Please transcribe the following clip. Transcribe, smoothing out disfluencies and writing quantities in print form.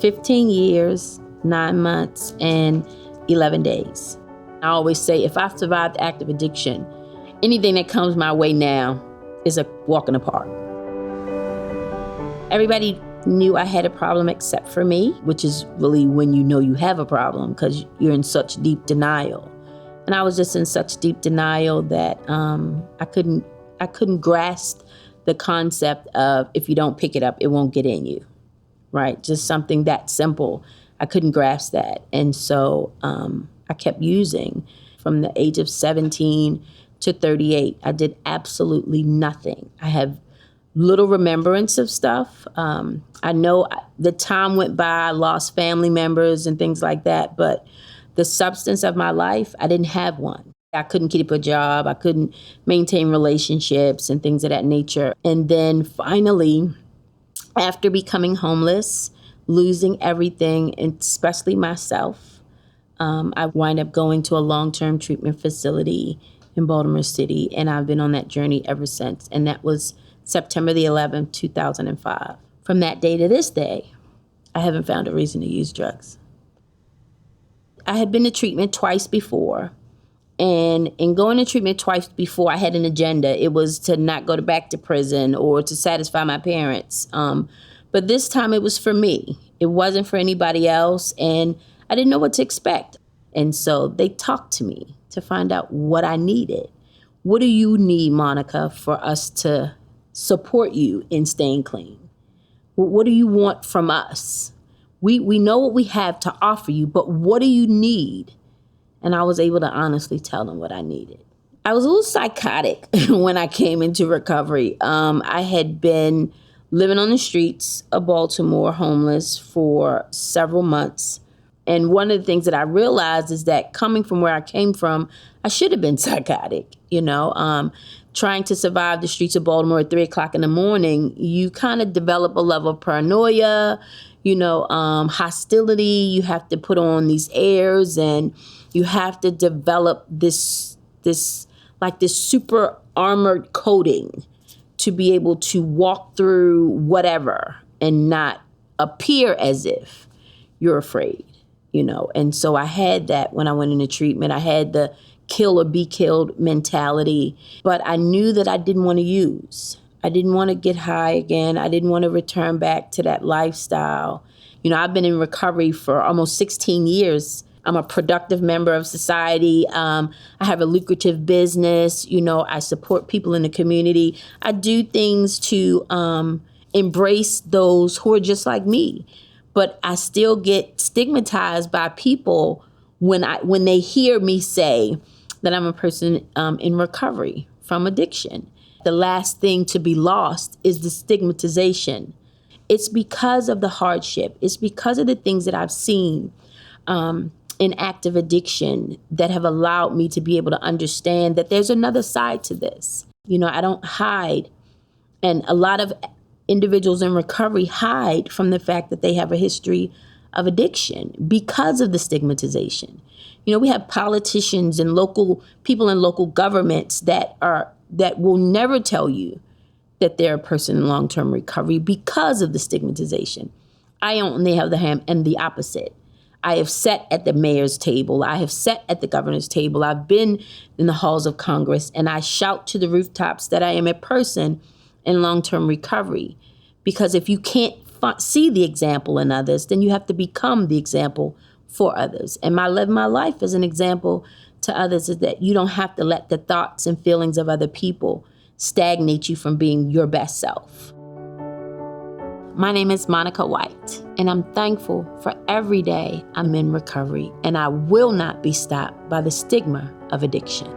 15 years, 9 months, and 11 days. I always say if I've survived active addiction, anything that comes my way now is a walk in the park. Everybody knew I had a problem except for me, which is really when you know you have a problem because you're in such deep denial. And I was just in such deep denial that I couldn't grasp the concept of if you don't pick it up, it won't get in you, right? Just something that simple. I couldn't grasp that. And so I kept using from the age of 17 to 38. I did absolutely nothing. I have little remembrance of stuff. I know the time went by, I lost family members and things like that, but the substance of my life, I didn't have one. I couldn't keep a job. I couldn't maintain relationships and things of that nature. And then finally, after becoming homeless, losing everything, especially myself, I wind up going to a long-term treatment facility in Baltimore City, and I've been on that journey ever since. And that was September the 11th, 2005. From that day to this day, I haven't found a reason to use drugs. I had been to treatment twice before, and in going to treatment twice before, I had an agenda. It was to not go back to prison or to satisfy my parents. But this time it was for me. It wasn't for anybody else, and I didn't know what to expect. And so they talked to me to find out what I needed. What do you need, Monica, for us to support you in staying clean? What do you want from us? We know what we have to offer you, but what do you need? And I was able to honestly tell them what I needed. I was a little psychotic when I came into recovery. I had been living on the streets of Baltimore, homeless for several months. And one of the things that I realized is that coming from where I came from, I should have been psychotic, trying to survive the streets of Baltimore at 3 o'clock in the morning. You kind of develop a level of paranoia, hostility. You have to put on these airs, and you have to develop this super armored coating to be able to walk through whatever and not appear as if you're afraid. And so I had that when I went into treatment. I had the kill or be killed mentality, but I knew that I didn't want to use. I didn't want to get high again. I didn't want to return back to that lifestyle. I've been in recovery for almost 16 years. I'm a productive member of society. I have a lucrative business. I support people in the community. I do things to embrace those who are just like me. But I still get stigmatized by people when they hear me say that I'm a person in recovery from addiction. The last thing to be lost is the stigmatization. It's because of the hardship. It's because of the things that I've seen in active addiction that have allowed me to be able to understand that there's another side to this. I don't hide. And a lot of individuals in recovery hide from the fact that they have a history of addiction because of the stigmatization. We have politicians and local people in local governments that will never tell you that they're a person in long-term recovery because of the stigmatization. I, on the other hand, am the opposite. I have sat at the mayor's table. I have sat at the governor's table. I've been in the halls of Congress, and I shout to the rooftops that I am a person in long-term recovery. Because if you can't see the example in others, then you have to become the example for others. And my life as an example to others is that you don't have to let the thoughts and feelings of other people stagnate you from being your best self. My name is Monica White, and I'm thankful for every day I'm in recovery, and I will not be stopped by the stigma of addiction.